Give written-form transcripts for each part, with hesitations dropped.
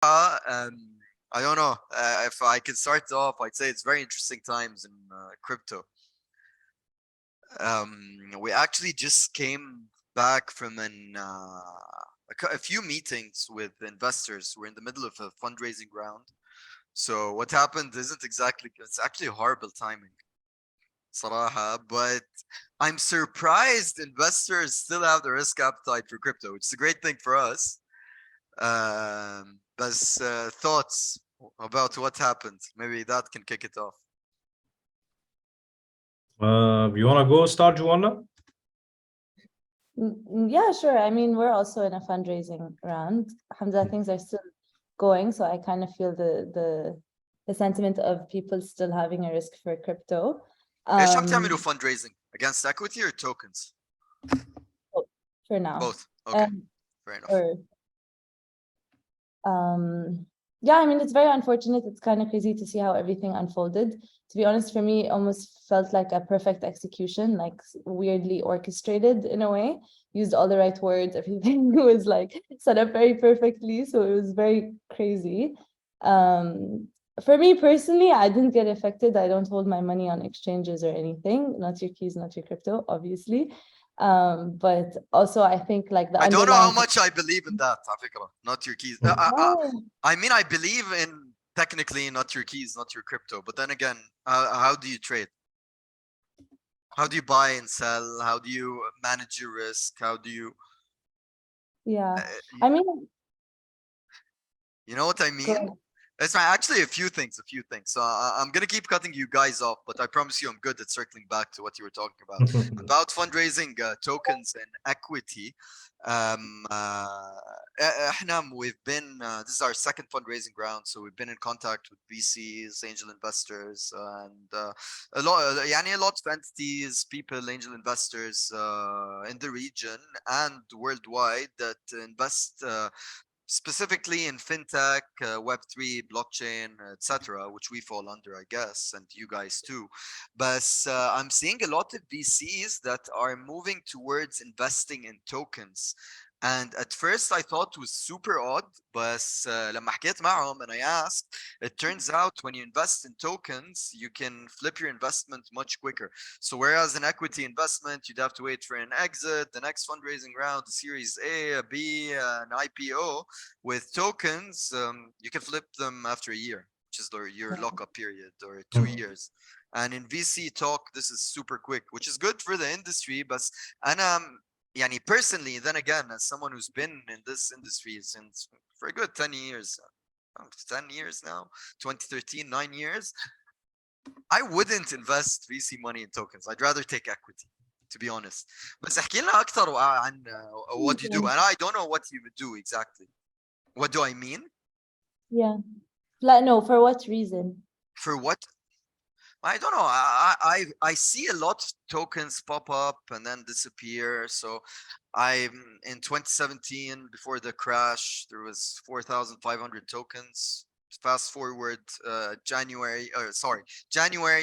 I don't know if I can start off. I'd say it's very interesting times in crypto. We actually just came back from a few meetings with investors. We're in the middle of a fundraising round. So what happened isn't exactly, it's actually horrible timing, صراحة, but I'm surprised investors still have the risk appetite for crypto, which is a great thing for us. But thoughts about what happened? Maybe that can kick it off. You want to go start, Joanna? Yeah, sure. I mean, we're also in a fundraising round. Hamza, things are still going, so I kind of feel the sentiment of people still having a risk for crypto. ايش عم تعملوا fundraising against equity or tokens? For now. Both. Okay. Fair enough. Yeah, I mean, it's very unfortunate. It's kind of crazy to see how everything unfolded. To be honest, for me, it almost felt like a perfect execution, like weirdly orchestrated in a way. Used all the right words. Everything was like set up very perfectly. So it was very crazy. For me personally, I didn't get affected. I don't hold my money on exchanges or anything. Not your keys, not your crypto, obviously. But also I think like I don't know how much I believe in that, not your keys. I mean, I believe in technically not your keys, not your crypto. But then again, how do you trade? How do you buy and sell? How do you manage your risk? How do you? Yeah, I mean, you know what I mean? It's actually a few things. So I'm gonna keep cutting you guys off, but I promise you I'm good at circling back to what you were talking about fundraising, tokens and equity. We've been this is our second fundraising round, so we've been in contact with VCs, angel investors, and a lot of entities, people, angel investors in the region and worldwide that invest specifically in fintech, Web3, blockchain, etc., which we fall under, I guess, and you guys too. But I'm seeing a lot of VCs that are moving towards investing in tokens. And at first I thought it was super odd, but لما حكيت معهم and I asked, it turns out when you invest in tokens, you can flip your investment much quicker. So whereas an equity investment, you'd have to wait for an exit, the next fundraising round, a Series A, a B, an IPO, with tokens, you can flip them after a year, which is your lockup period, or 2 years. And in VC talk, this is super quick, which is good for the industry. But يعني personally, then again, as someone who's been in this industry since for a good 10 years, 10 years now, 2013, 9 years, I wouldn't invest VC money in tokens. I'd rather take equity, to be honest. بس احكي لنا أكثر عن what you do. And I don't know what you would do exactly. What do I mean? Yeah. Like, no, for what reason? For what? I don't know. I see a lot of tokens pop up and then disappear. So in 2017, before the crash, there was 4,500 tokens. Fast forward January,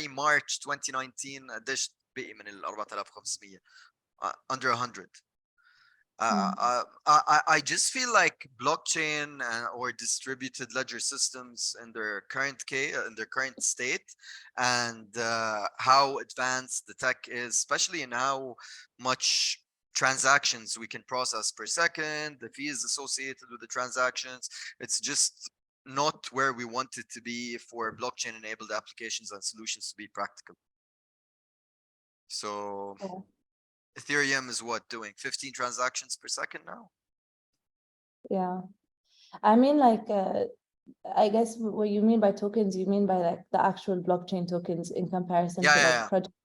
March 2019, قديش بقي من ال 4,500 under 100. I just feel like blockchain or distributed ledger systems in their current state, and how advanced the tech is, especially in how much transactions we can process per second, the fees associated with the transactions. It's just not where we want it to be for blockchain enabled applications and solutions to be practical. So Ethereum is what, doing 15 transactions per second now? Yeah, I mean, like, I guess what you mean by tokens, you mean by like the actual blockchain tokens in comparison to like project.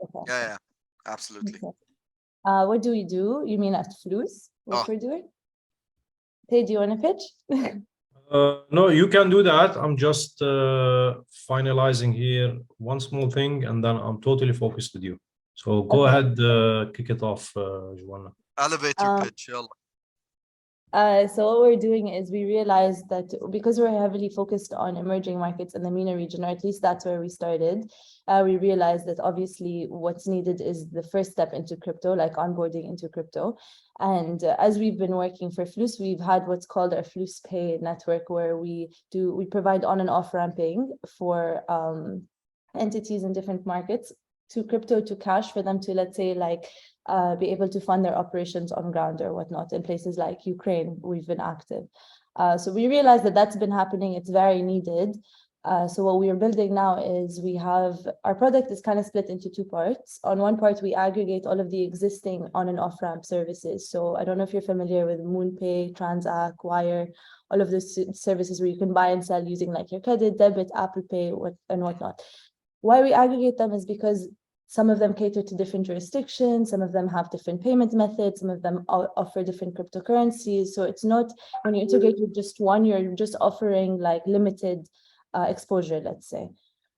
Okay. Yeah, absolutely. Okay. What do we do? You mean at Flus? What we're doing? Hey, do you want to pitch? No, you can do that. I'm just finalizing here one small thing, and then I'm totally focused with you. So go ahead, kick it off, Joanna. Elevator pitch, yalla. So what we're doing is we realized that because we're heavily focused on emerging markets in the MENA region, or at least that's where we started, we realized that obviously what's needed is the first step into crypto, like onboarding into crypto. And as we've been working for Flus, we've had what's called our Flus Pay network, where we provide on and off ramping for entities in different markets to crypto to cash for them to, let's say, like be able to fund their operations on ground or whatnot. In places like Ukraine, we've been active. So we realized that that's been happening. It's very needed. So what we are building now is we have, our product is kind of split into two parts. On one part, we aggregate all of the existing on and off ramp services. So I don't know if you're familiar with MoonPay, Transact, Wire, all of those services where you can buy and sell using like your credit, debit, Apple Pay, and whatnot. Why we aggregate them is because some of them cater to different jurisdictions, some of them have different payment methods, some of them offer different cryptocurrencies. So it's not, when you integrate with just one, you're just offering like limited exposure, let's say.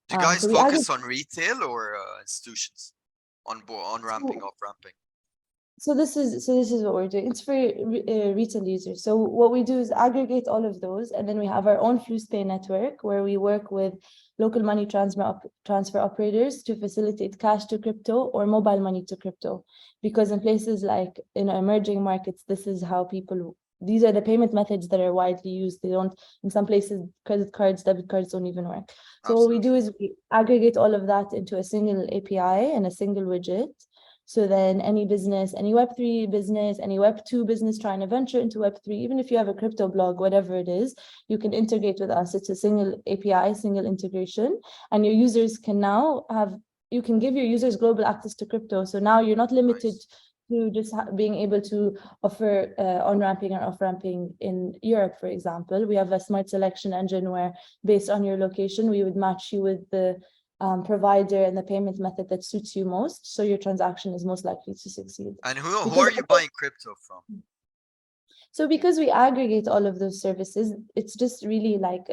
Do you guys So we focus on retail or institutions on ramping, So- off ramping? So this is what we're doing. It's for retail users. So what we do is aggregate all of those, and then we have our own FluSpay network where we work with local money transfer operators to facilitate cash to crypto or mobile money to crypto. Because in places like in emerging markets, this is how people. These are the payment methods that are widely used. They don't, in some places, credit cards, debit cards don't even work. So what we do is we aggregate all of that into a single API and a single widget. So then any business, any Web3 business, any Web2 business trying to venture into Web3, even if you have a crypto blog, whatever it is, you can integrate with us. It's a single API, single integration, and your users can now have, you can give your users global access to crypto. So now you're not limited to just being able to offer on-ramping or off-ramping in Europe, for example. We have a smart selection engine where based on your location, we would match you with the provider and the payment method that suits you most, so your transaction is most likely to succeed. And who are you buying crypto from? So because we aggregate all of those services, it's just really like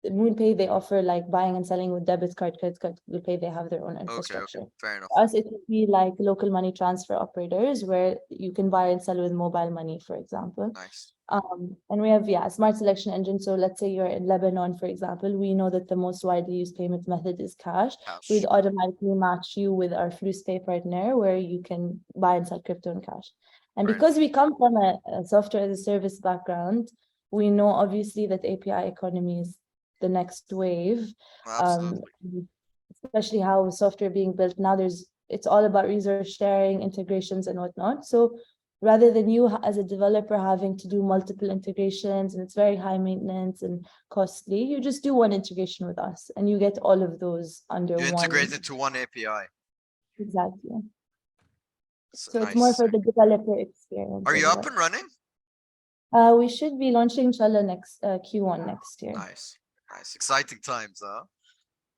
MoonPay, they offer like buying and selling with debit card, credit card, Google Pay, they have their own infrastructure. Okay, fair enough. For us, it would be like local money transfer operators where you can buy and sell with mobile money, for example. Nice. And we have, a smart selection engine. So let's say you're in Lebanon, for example, we know that the most widely used payment method is cash. We'd automatically match you with our FluSpay partner where you can buy and sell crypto and cash. And because we come from a software as a service background, we know obviously that API economy is the next wave. Absolutely. Especially how software being built now, it's all about resource sharing, integrations and whatnot. So rather than you as a developer having to do multiple integrations and it's very high maintenance and costly, you just do one integration with us and you get all of those under one. You integrate into one API. Exactly. So nice. It's more for the developer experience. Are you up and running? We should be launching inshallah next Q1 next year. Nice. Exciting times, huh?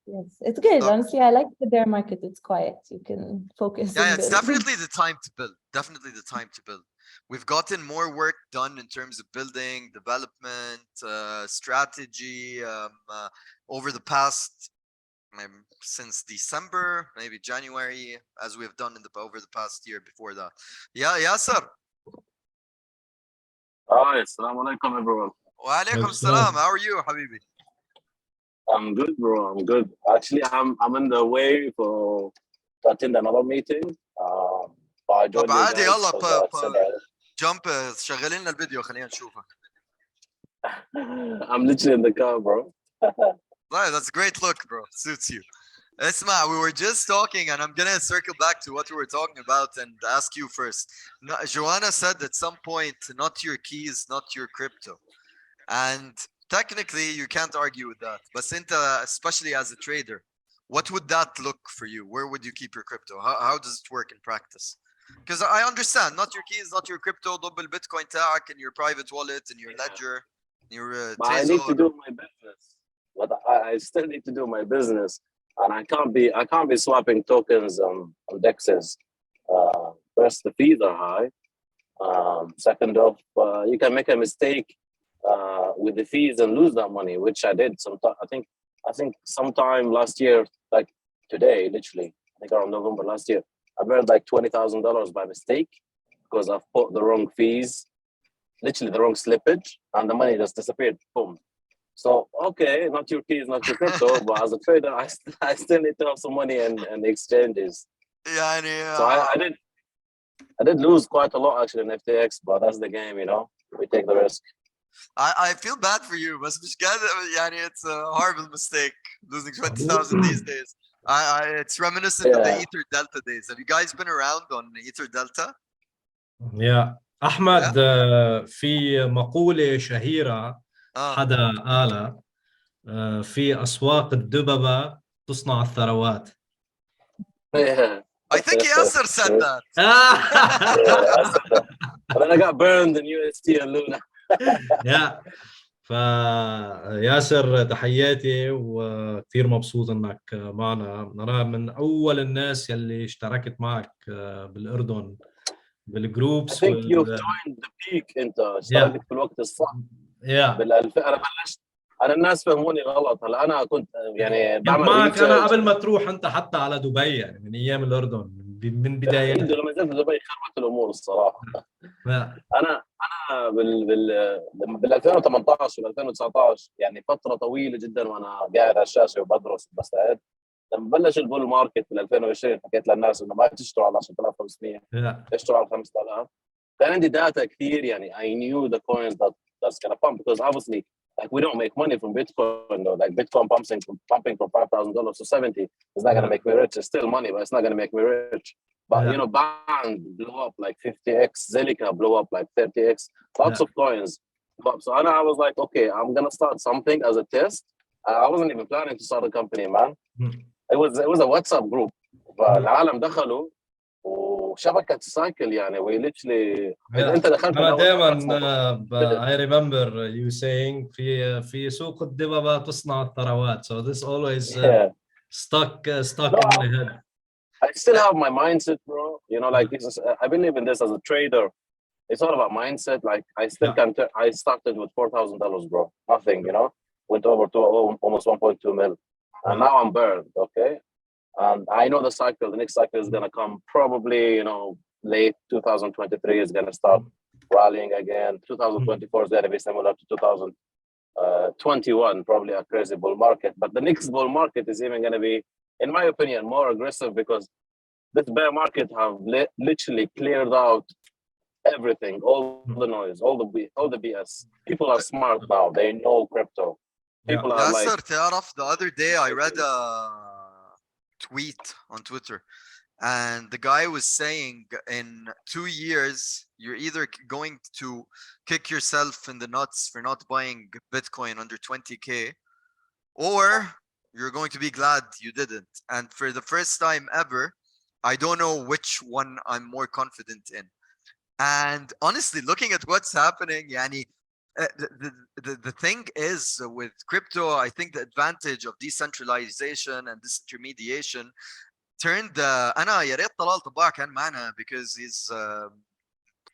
Yes, it's good. Honestly, I like the bear market. It's quiet. You can focus. Yeah, it's definitely the time to build. Definitely the time to build. We've gotten more work done in terms of building, development, strategy over the past, since December, maybe January, as we've done over the past year before that. Yeah, Yasser. Hi, assalamu alaikum, everyone. Wa alaikum salam. How are you, Habibi? I'm good, bro. I'm good. Actually, I'm on the way to attend another meeting. I joined you عادي guys يلا because I said jump شغل لنا الفيديو خلينا نشوفك. I'm literally in the car, bro. That's a great look, bro. Suits you. Esma, we were just talking, and I'm gonna circle back to what we were talking about and ask you first. Joanna said at some point, not your keys, not your crypto, and technically you can't argue with that. But especially as a trader, what would that look for you? Where would you keep your crypto? How does it work in practice? Because I understand, not your keys, not your crypto, double Bitcoin tag in your private wallet, in your ledger, your But I need to do my business. But I still need to do my business, and I can't be swapping tokens on dexes. First, the fees are high. Second off, you can make a mistake with the fees and lose that money, which I did sometime. I think sometime last year, like today, literally, I think around November last year, I burned like $20,000 by mistake because I've put the wrong fees literally the wrong slippage, and the money just disappeared. Boom. So okay, not your keys, not your crypto, but as a trader, I still need to have some money in the exchanges. يعني So I did lose quite a lot actually in FTX, but that's the game, you know. We take the risk. I feel bad for you بس مش قادر يعني it's a horrible mistake losing 20,000 these days. It's reminiscent of the Yeah. Ether Delta days. Have you guys been around on Ether Delta? يا أحمد في مقولة شهيرة حدا قالها في أسواق الدببة تصنع الثروات. Yeah. I think Yasser said that. Yeah, I said that. And then I got burned in UST and Luna. يا فياسر تحياتي وكثير مبسوط انك معنا. انا من اول الناس يلي اشتركت معك بالاردن I بالجروبس think you've joined the peak انت اشتركت في الوقت الصح. يا انا بلشت، انا الناس فهموني غلط. هلا انا كنت يعني كنت بعمل معك انا ريسيرش. قبل ما تروح انت حتى على دبي، يعني من ايام الاردن من بدايات. لما نزلت دبي خربت الامور الصراحه. انا بال 2018 وال 2019 يعني فتره طويله جدا وانا قاعد على الشاشه وبدرس وبستعد. لما بلش البول ماركت بال 2020 حكيت للناس انه ما تشتروا على 10500 اشتروا على 5000. كان عندي داتا كثير يعني I knew the coins that's gonna pump because obviously like we don't make money from Bitcoin though. Like Bitcoin pumping from $5,000 to 70 is not gonna make me rich. It's still money, but it's not gonna make me rich. But you know, Band blew up like 50x, Zilliqa blew up like 30x, lots of coins blew up. So I was like, okay, I'm gonna start something as a test. I wasn't even planning to start a company, man. It was a WhatsApp group. فالعالم دخلوا وشبكة سايكل يعني we literally انت دخلت انا دائما I remember you saying في سوق الدببة تصنع الثروات. So this always stuck in my head. I still have my mindset, bro. You know, like this is, I believe in this as a trader. It's all about mindset. Like I still can. I started with $4,000, bro. Nothing, you know. Went over to almost 1.2 mil, and now I'm burned. Okay, and I know the cycle. The next cycle is gonna come probably, you know, late 2023 is gonna start rallying again. 2024 is gonna be similar to 2021, probably a crazy bull market. But the next bull market is even gonna be, in my opinion, more aggressive because this bear market have literally cleared out everything, all the noise, all the BS. People are smart now. They know crypto. People are like. Yasser, تعرف, the other day I read a tweet on Twitter, and the guy was saying in 2 years you're either going to kick yourself in the nuts for not buying Bitcoin under 20k, or you're going to be glad you didn't. And for the first time ever, I don't know which one I'm more confident in. And honestly, looking at what's happening, yani, the thing is with crypto, I think the advantage of decentralization and disintermediation turned أنا يا ريت طلال طباع كان معنا because he's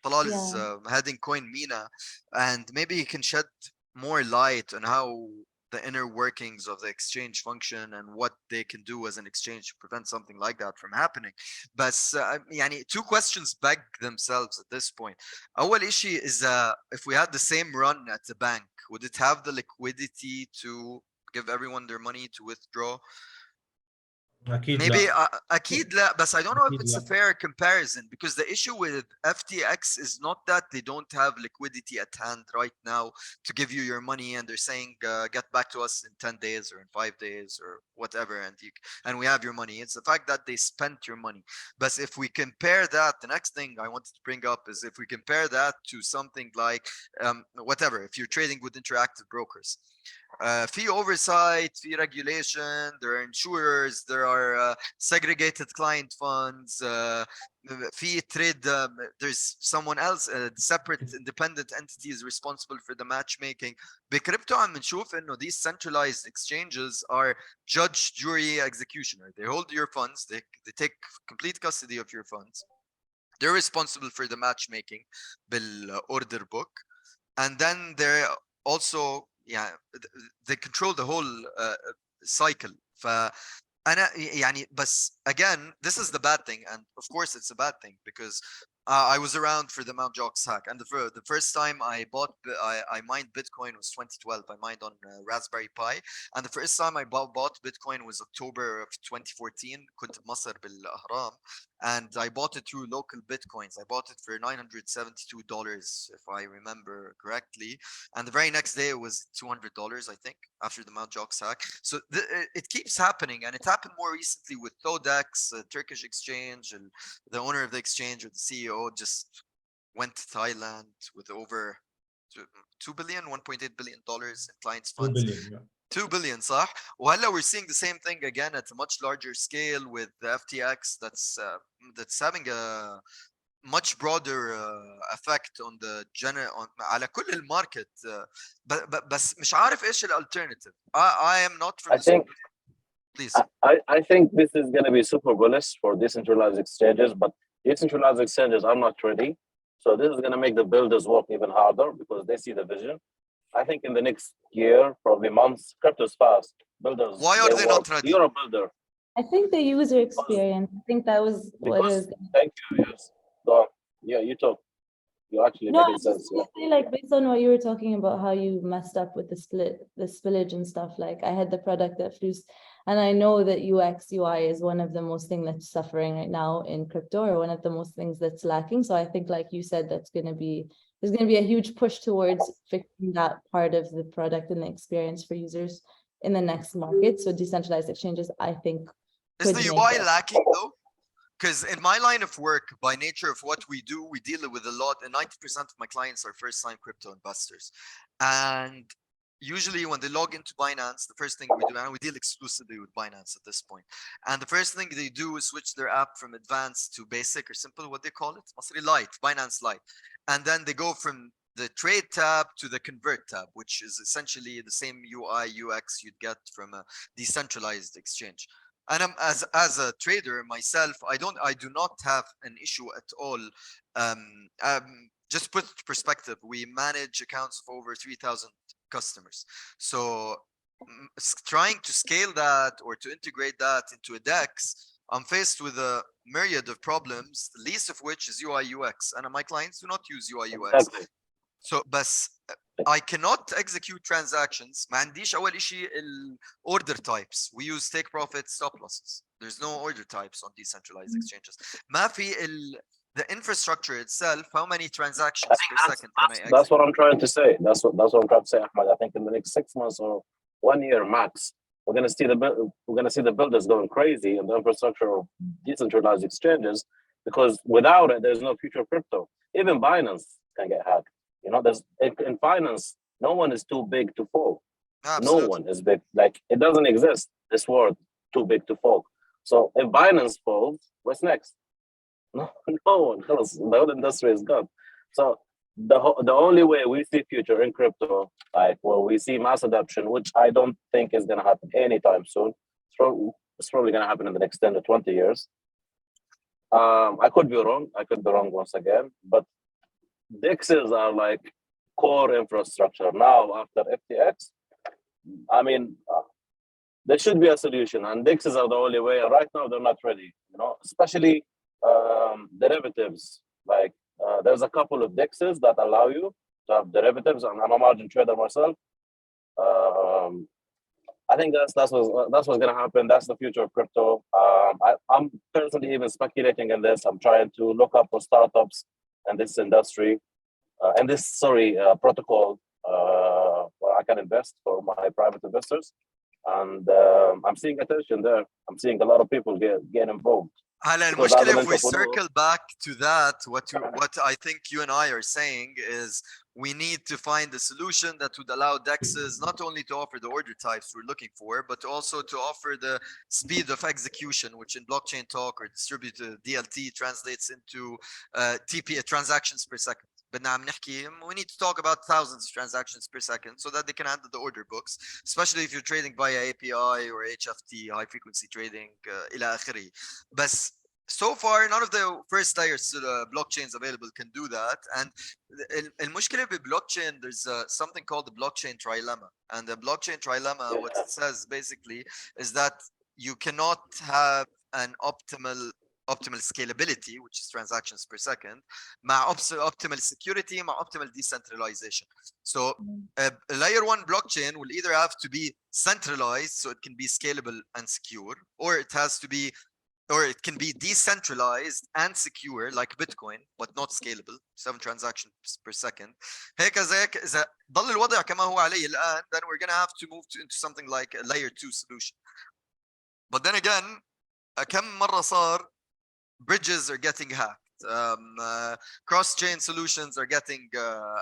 طلال is heading Coin Mina, and maybe he can shed more light on how the inner workings of the exchange function and what they can do as an exchange to prevent something like that from happening. But يعني two questions beg themselves at this point. أول issue is if we had the same run at the bank, would it have the liquidity to give everyone their money to withdraw? Maybe أكيد لا, but I don't know if it's a fair comparison, because the issue with FTX is not that they don't have liquidity at hand right now to give you your money, and they're saying get back to us in 10 days or in 5 days or whatever, and we have your money. It's the fact that they spent your money. But if we compare that, the next thing I wanted to bring up is if we compare that to something like whatever, if you're trading with interactive brokers, fee oversight, fee regulation, there are insurers, there are segregated client funds, fee trade, there's someone else, separate independent entities responsible for the matchmaking. بكريبتو عم نشوف انه these centralized exchanges are judge, jury, executioner. They hold your funds, they take complete custody of your funds. They're responsible for the matchmaking بالorder book, and then they're also they control the whole cycle. فأنا يعني بس again, this is the bad thing, and of course it's a bad thing because I was around for the Mount Gox hack, and the first time I mined Bitcoin was 2012. I mined on Raspberry Pi, and the first time I bought Bitcoin was October of 2014. كنت بمصر بالأهرام, and I bought it through local Bitcoins. I bought it for $972, if I remember correctly, and the very next day it was $200, I think, after the Mount Gox hack. So it keeps happening, and it happened more recently with Todex, a Turkish exchange, and the owner of the exchange or the CEO just went to Thailand with over 2 billion, $1.8 billion in clients' 2 funds. billion. Yeah. 2 billion, صح؟ وهلا we're seeing the same thing again at a much larger scale with the FTX that's having a much broader effect on the على كل الماركت. بس مش عارف ايش الالترناتيف. I am not from I the think please. I think this is going to be super bullish for decentralized exchanges, but decentralized exchanges are not ready. So this is going to make the builders work even harder because they see the vision. I think in the next year, probably months, crypto's fast. Builders. Why are they not ready? You're a builder. I think the user experience. I think that was what Because, is. thank you. Yes. Go on. Yeah, you talk. You're actually No, I making was sense. just gonna say, like, based on what you were talking about, how you messed up with the spillage and stuff. Like, I had the product that flew, and I know that UX UI is one of the most things that's suffering right now in crypto, or one of the most things that's lacking. So I think, like you said, there's gonna be a huge push towards fixing that part of the product and the experience for users in the next market. So decentralized exchanges, I think, Is could the make UI it. lacking though? Because in my line of work, by nature of what we do, we deal with a lot, and 90% of my clients are first-time crypto investors. And usually when they log into Binance, the first thing we do, and we deal exclusively with Binance at this point, and the first thing they do is switch their app from advanced to basic or simple, what they call it, Masri Lite, Binance Lite. And then they go from the trade tab to the convert tab, which is essentially the same UI, UX you'd get from a decentralized exchange. And I'm as a trader myself, I do not have an issue at all. Just put it in perspective, we manage accounts of over 3,000 customers. So trying to scale that or to integrate that into a DEX, I'm faced with a myriad of problems, the least of which is UI UX. And my clients do not use UI UX. Exactly. So بس I cannot execute transactions. ما عنديش أول شيء order types. We use take profit stop losses. There's no order types on decentralized exchanges. ما في the infrastructure itself. How many transactions per second can I execute? That's what I'm trying to say. That's what I'm trying to say, Ahmed. I think in the next 6 months or 1 year max, we're gonna see the builders going crazy in the infrastructure of decentralized exchanges, because without it, there's no future crypto. Even Binance can get hacked. You know, there's in finance, no one is too big to fall. Absolutely. No one is big. Like, it doesn't exist, this word, too big to fall. So if Binance falls, what's next? No one. The whole industry is gone. So the only way we see future in crypto, like where we see mass adoption, which I don't think is going to happen anytime soon. It's probably going to happen in the next 10 to 20 years. I could be wrong. I could be wrong once again. But DEXs are like core infrastructure. Now, after FTX, I mean, there should be a solution. And DEXs are the only way. Right now, they're not ready. You know, especially derivatives. Like, there's a couple of DEXs that allow you to have derivatives, and I'm a margin trader myself. I think that's what's going to happen. That's the future of crypto. I'm personally even speculating in this. I'm trying to look up for startups in this industry, and this protocol where I can invest for my private investors. And I'm seeing attention there. I'm seeing a lot of people get involved. هلا المشكلة if we circle back to that, what I think you and I are saying is we need to find a solution that would allow DEXs not only to offer the order types we're looking for, but also to offer the speed of execution, which in blockchain talk or distributed DLT translates into transactions per second. بدنا عم نحكي, we need to talk about thousands of transactions per second so that they can handle the order books, especially if you're trading via API or HFT, high frequency trading, إلى آخره. But so far, none of the first layers blockchains available can do that. And المشكلة ببlockchain, there's something called the blockchain trilemma. And the blockchain trilemma, what it says basically is that you cannot have an optimal scalability, which is transactions per second, مع optimal security, مع optimal decentralization. So a layer 1 blockchain will either have to be centralized so it can be scalable and secure, or it has to be, or it can be decentralized and secure like Bitcoin, but not scalable, 7 transactions per second. هيك إذا ضل الوضع كما هو عليه الآن, then we're going to have to move into something like a layer 2 solution. But then again, كم مرة صار bridges are getting hacked, cross-chain solutions are getting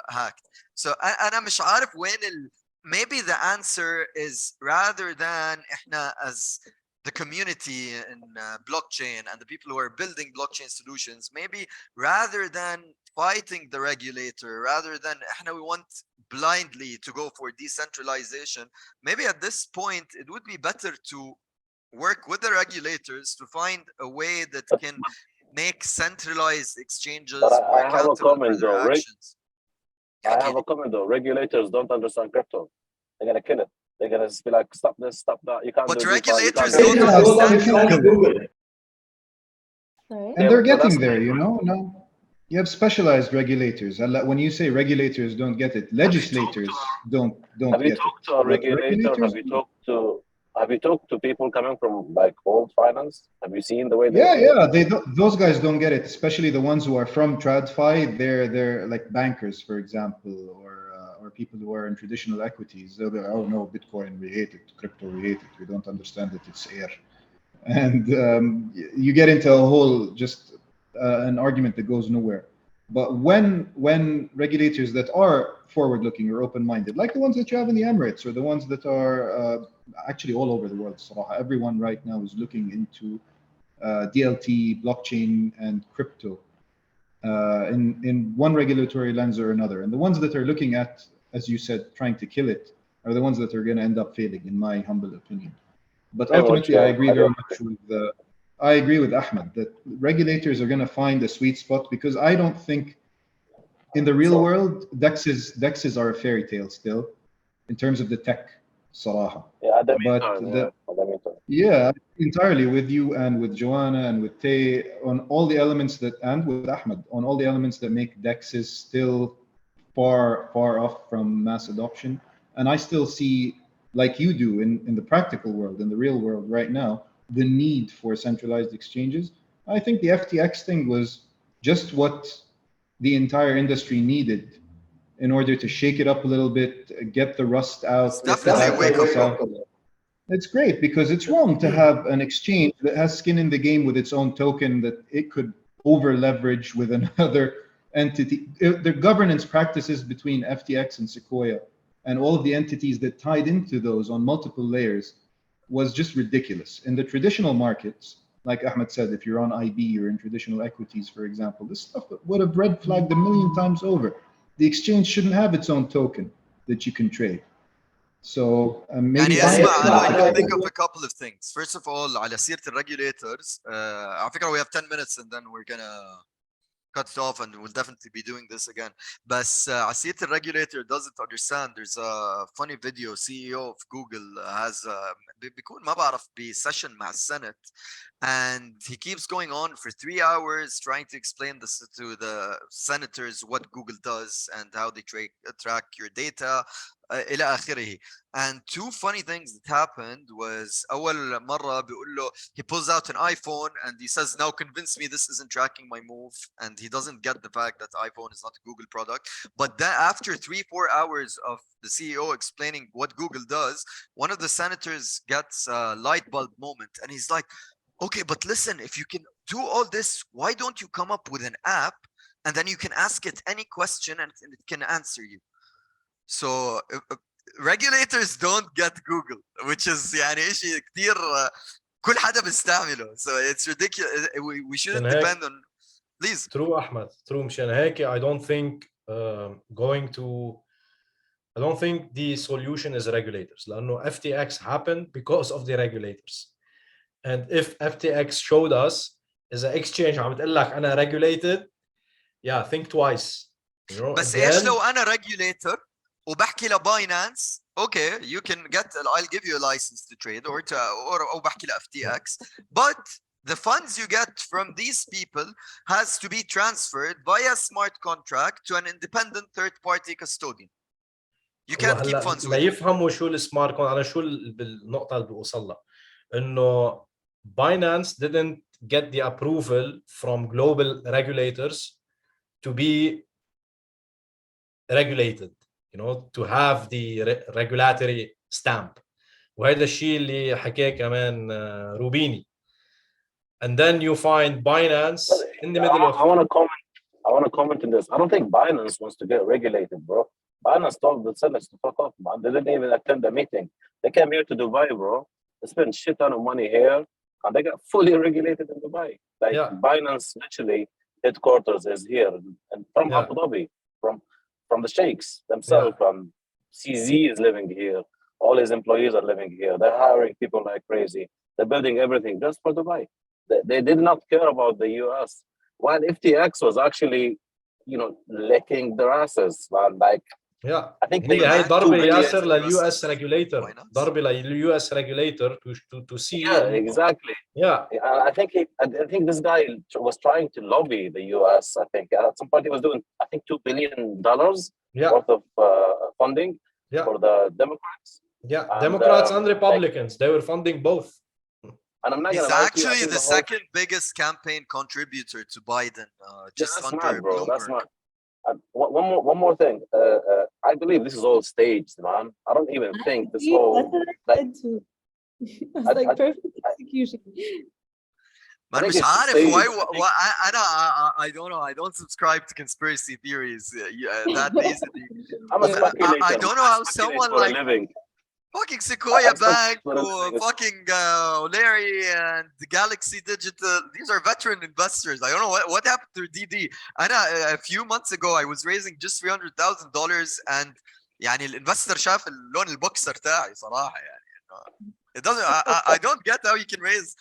hacked. So أنا مش عارف وين maybe the answer is, rather than إحنا as the community in blockchain and the people who are building blockchain solutions, maybe rather than fighting the regulator, rather than we want blindly to go for decentralization, maybe at this point it would be better to work with the regulators to find a way that can make centralized exchanges more accountable for their actions. I have a comment though. Regulators don't understand crypto. They're gonna kill it. They're gonna just be like, stop this, stop that. You can't. But do regulators DeFi, don't understand Google. Sorry? And they're getting there, you know. Now you have specialized regulators. And when you say regulators don't get it, legislators don't have you get talked it. to a regulator? Have you talked to people coming from like old finance? Have you seen the way they? Those guys don't get it, especially the ones who are from TradFi. They're like bankers, for example, or people who are in traditional equities. They'll be, oh no, Bitcoin, we hate it. Crypto, we hate it. We don't understand it. It's air. And you get into a whole an argument that goes nowhere. But when regulators that are forward-looking or open-minded, like the ones that you have in the Emirates or the ones that are actually all over the world, صراحة, everyone right now is looking into DLT, blockchain, and crypto in one regulatory lens or another. And the ones that are looking at, as you said, trying to kill it, are the ones that are going to end up failing, in my humble opinion. But ultimately, I agree very much with I agree with Ahmed that regulators are going to find a sweet spot, because I don't think in the real world DEXs are a fairy tale still in terms of the tech, صراحة. Yeah, entirely with you and with Joanna and with Tay on all the elements and with Ahmed on all the elements that make DEXs still far off from mass adoption. And I still see, like you do in the practical world, in the real world right now, the need for centralized exchanges. I think the FTX thing was just what the entire industry needed in order to shake it up a little bit, get the rust out. It's definitely a wake-up call. It's great, because it's wrong to have an exchange that has skin in the game with its own token that it could over-leverage with another entity. The governance practices between FTX and Sequoia and all of the entities that tied into those on multiple layers was just ridiculous. In the traditional markets, like Ahmed said, if you're on IB or in traditional equities, for example, this stuff would have red flagged a million times over. The exchange shouldn't have its own token that you can trade. So maybe I can think of a couple of things. First of all, على سيرة regulators, على فكرة we have 10 minutes and then we're gonna cut it off, and we'll definitely be doing this again. But عسيرة الregulator doesn't understand. There's a funny video. CEO of Google has بيكون ما بعرف session مع Senate, and he keeps going on for 3 hours trying to explain this to the senators what Google does and how they track your data إلى آخره. And 2 funny things that happened was أول مرة بيقول له, he pulls out an iPhone and he says, now convince me this isn't tracking my move, and he doesn't get the fact that iPhone is not a Google product. But then after 3-4 hours of the CEO explaining what Google does, one of the senators gets a light bulb moment, and he's like, okay, but listen, if you can do all this, why don't you come up with an app and then you can ask it any question and it can answer you? So regulators don't get Google, which is يعني شيء كتير كل حدا بيستعمله. So it's ridiculous. We shouldn't depend on. Please. True, Ahmed. True. مشان هيك I don't think the solution is regulators. لأنه FTX happened because of the regulators. And if FTX showed us is an exchange عم تقول لك أنا regulated, yeah, think twice. You know, بس إيش لو أنا regulator وبحكي لباينانس, okay, you can get, I'll give you a license to trade or بحكي ل FTX, but the funds you get from these people has to be transferred via smart contract to an independent third-party custodian. You can't keep وهلا funds with you. ليفهموا شو السمارت كون انا شو بالنقطه اللي بوصل لها انه Binance didn't get the approval from global regulators to be regulated, you know, to have the regulatory stamp. وهذا الشيء اللي حكاه كمان روبيني. And then you find Binance in the middle of. I want to comment on this. I don't think Binance wants to get regulated, bro. Binance told the sellers to fuck off, man. They didn't even attend the meeting. They came here to Dubai, bro. They spent shit ton of money here, and they got fully regulated in Dubai. Like Binance, literally headquarters is here, and from Abu Dhabi, from the sheikhs themselves. CZ is living here. All his employees are living here. They're hiring people like crazy. They're building everything just for Dubai. They did not care about the US. While FTX was actually, you know, licking their asses, man. Like, I think they هي ضربة ياسر regulated لليو اس regulator. Binance. ضربة لليو اس regulator to see. Yeah, exactly. Yeah. I think this guy was trying to lobby the US. I think at some point he was doing, I think, $2 billion worth of funding for the Democrats. Yeah, and, Democrats and Republicans, they were funding both. And I'm not He's gonna actually the second biggest campaign contributor to Biden, just under Bloomberg. That's not. One more thing. I believe this is all staged, man. I don't even think this whole. Like perfect execution. Man, مش عارف why I don't know. I don't subscribe to conspiracy theories that easily. I'm a speculator. I don't know how someone like fucking Sequoia Bank or fucking Larry and the Galaxy Digital. These are veteran investors. I don't know what happened to DD. A few months ago I was raising just $300,000 and يعني الانفستر شاف اللون البوكسر تاعي صراحة يعني. It doesn't. I don't get how you can raise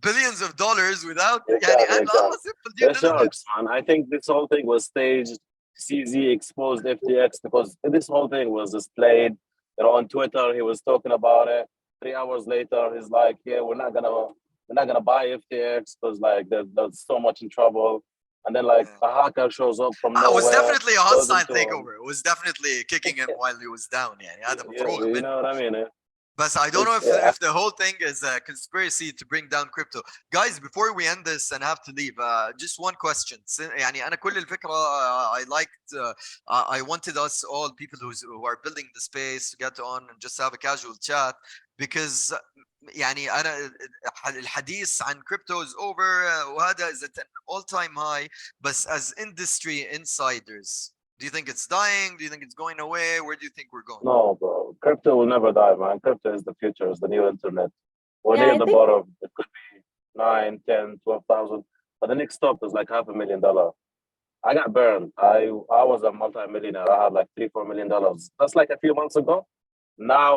billions of dollars without simple due diligence. Man. I think this whole thing was staged. CZ exposed FTX because this whole thing was displayed. You know, on Twitter, he was talking about it. 3 hours later, he's like, "Yeah, we're not gonna buy FTX because like there's so much in trouble." And then like a hacker shows up from nowhere. It was definitely a hostile takeover. It was definitely kicking him while he was down. You know what I mean? But I don't know if the whole thing is a conspiracy to bring down crypto. Guys, before we end this and have to leave, just one question. يعني أنا كل الفكرة I wanted us all people who are building the space to get on and just have a casual chat because يعني أنا الحديث عن crypto is over وهذا is at an all-time high. But as industry insiders, do you think it's dying? Do you think it's going away? Where do you think we're going? No, bro. Crypto will never die, man. Crypto is the future. It's the new internet. We're near the bottom. It could be 9, 10, 12,000. But the next stop is like $500,000. I got burned. I was a multi-millionaire. I had like $3-4 million. That's like a few months ago. Now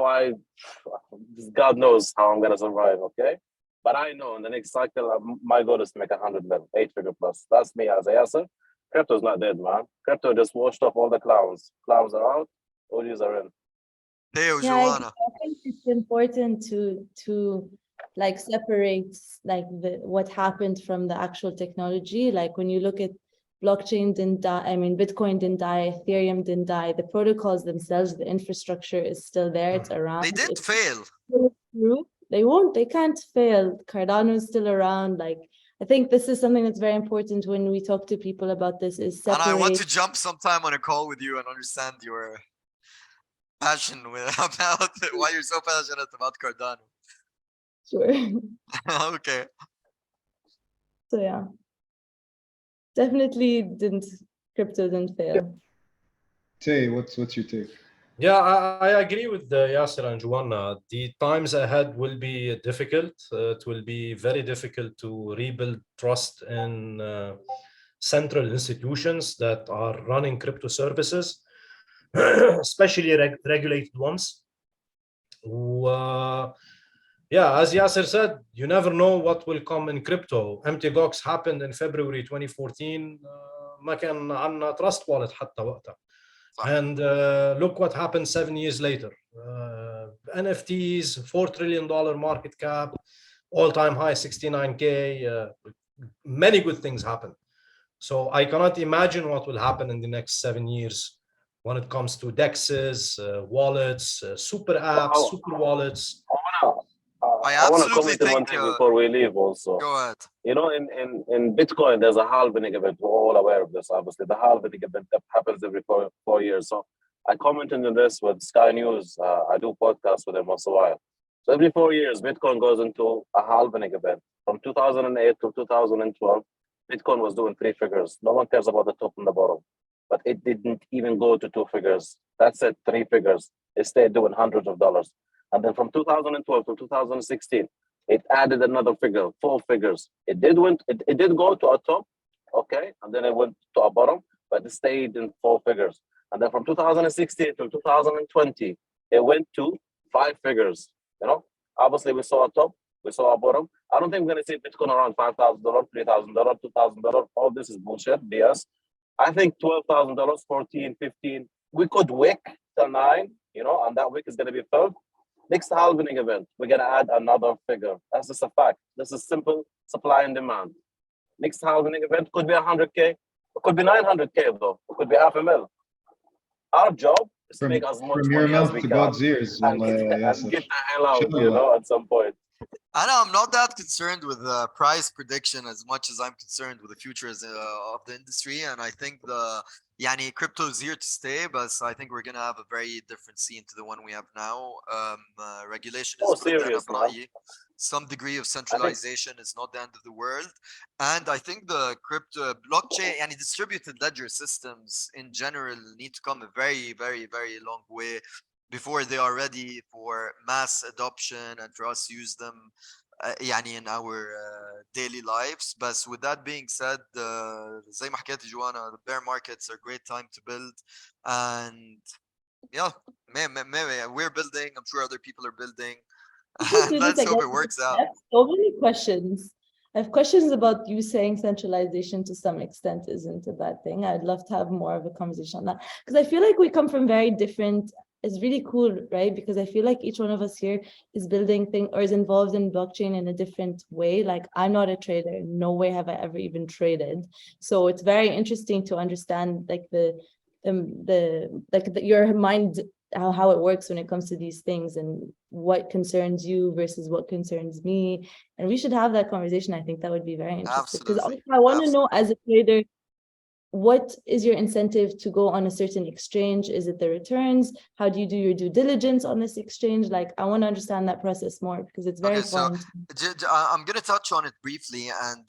God knows how I'm gonna survive. Okay, but I know in the next cycle, my goal is to make 100 million, 8-figure plus. That's me as a Yasser. Crypto's not dead, man. Crypto just washed off all the clowns. Clowns are out. OGs are in. I think it's important to like separate like what happened from the actual technology. Like when you look at blockchain didn't die. I mean, Bitcoin didn't die. Ethereum didn't die. The protocols themselves, the infrastructure is still there. It's around. They didn't fail. They won't. They can't fail. Cardano is still around. Like I think this is something that's very important when we talk to people about this. Is separate. And I want to jump sometime on a call with you and understand your passion about why you're so passionate about Cardano. Sure. Okay. So yeah. Definitely crypto didn't fail. Tay, what's your take? Yeah, I agree with Yasser and Joanna. The times ahead will be difficult. It will be very difficult to rebuild trust in central institutions that are running crypto services, especially regulated ones. Yeah, as Yasser said, you never know what will come in crypto. MTGOX happened in February 2014. ما كان عندنا trust wallet حتى وقتها. And look what happened 7 years later. NFTs, $4 trillion market cap, all-time high 69K. Many good things happen. So I cannot imagine what will happen in the next 7 years when it comes to DEXs, wallets, super apps, super wallets. I want to absolutely comment on one think. thing before we leave also. Go ahead. You know, in Bitcoin, there's a halving event. We're all aware of this, obviously. The halving event that happens every 4 years. So I commented on this with Sky News. I do podcasts with them once in a while. So every 4 years, Bitcoin goes into a halving event. From 2008 to 2012, Bitcoin was doing 3 figures. No one cares about the top and the bottom. But it didn't even go to 2 figures. That's it, 3 figures. It stayed doing hundreds of dollars. And then from 2012 to 2016, it added another figure, 4 figures. It did go to a top, okay, and then it went to a bottom, but it stayed in 4 figures. And then from 2016 to 2020, it went to 5 figures. You know, obviously we saw a top, we saw a bottom. I don't think we're gonna see Bitcoin around $5,000, $3,000, $2,000. All this is bullshit, BS. I think $12,000, 14, 15. We could wick till 9, you know, and that wick is gonna be filled. Next halving event, we're gonna add another figure. That's just a fact. This is simple supply and demand. Next halving event could be 100K, it could be 900K though. It could be $500,000. Our job is to make as much from your money as mouth we to can God's ears. and get the hell out, you know, at some point. I know I'm not that concerned with price prediction as much as I'm concerned with the futures of the industry, and I think crypto is here to stay, but I think we're gonna have a very different scene to the one we have now. Regulation is good, Serious, man. some degree of centralization is not the end of the world, and I think the crypto blockchain and distributed ledger systems in general need to come a very, very, very long way before they are ready for mass adoption and for us to use them in our daily lives. But with that being said, زي ما حكيت جوانا, the bear markets are a great time to build, and yeah, we're building. I'm sure other people are building. And let's hope it works out. So many questions. I have questions about you saying centralization to some extent isn't a bad thing. I'd love to have more of a conversation on that, because I feel like we come from very different. It's really cool, right? Because I feel like each one of us here is building thing or is involved in blockchain in a different way. Like, I'm not a trader. No way have I ever even traded. So it's very interesting to understand like your mind, how it works when it comes to these things and what concerns you versus what concerns me. And we should have that conversation. I think that would be very interesting. Because I want to know, as a trader, what is your incentive to go on a certain exchange? Is it the returns? How do you do your due diligence on this exchange? Like, I want to understand that process more because it's very fun. So I'm going to touch on it briefly, and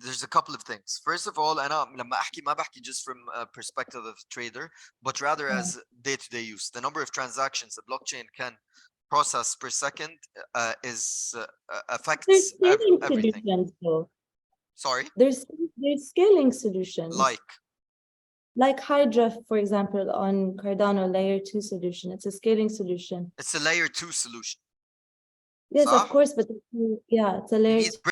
there's a couple of things. First of all, أنا لما أحكي ما بحكي just from a perspective of a trader, but rather as day-to-day use. The number of transactions the blockchain can process per second affects everything. Sorry? There's scaling solutions. Like Hydra, for example, on Cardano layer 2 solution. It's a scaling solution. It's a layer 2 solution. Yes, of course, but yeah, it's a layer 2.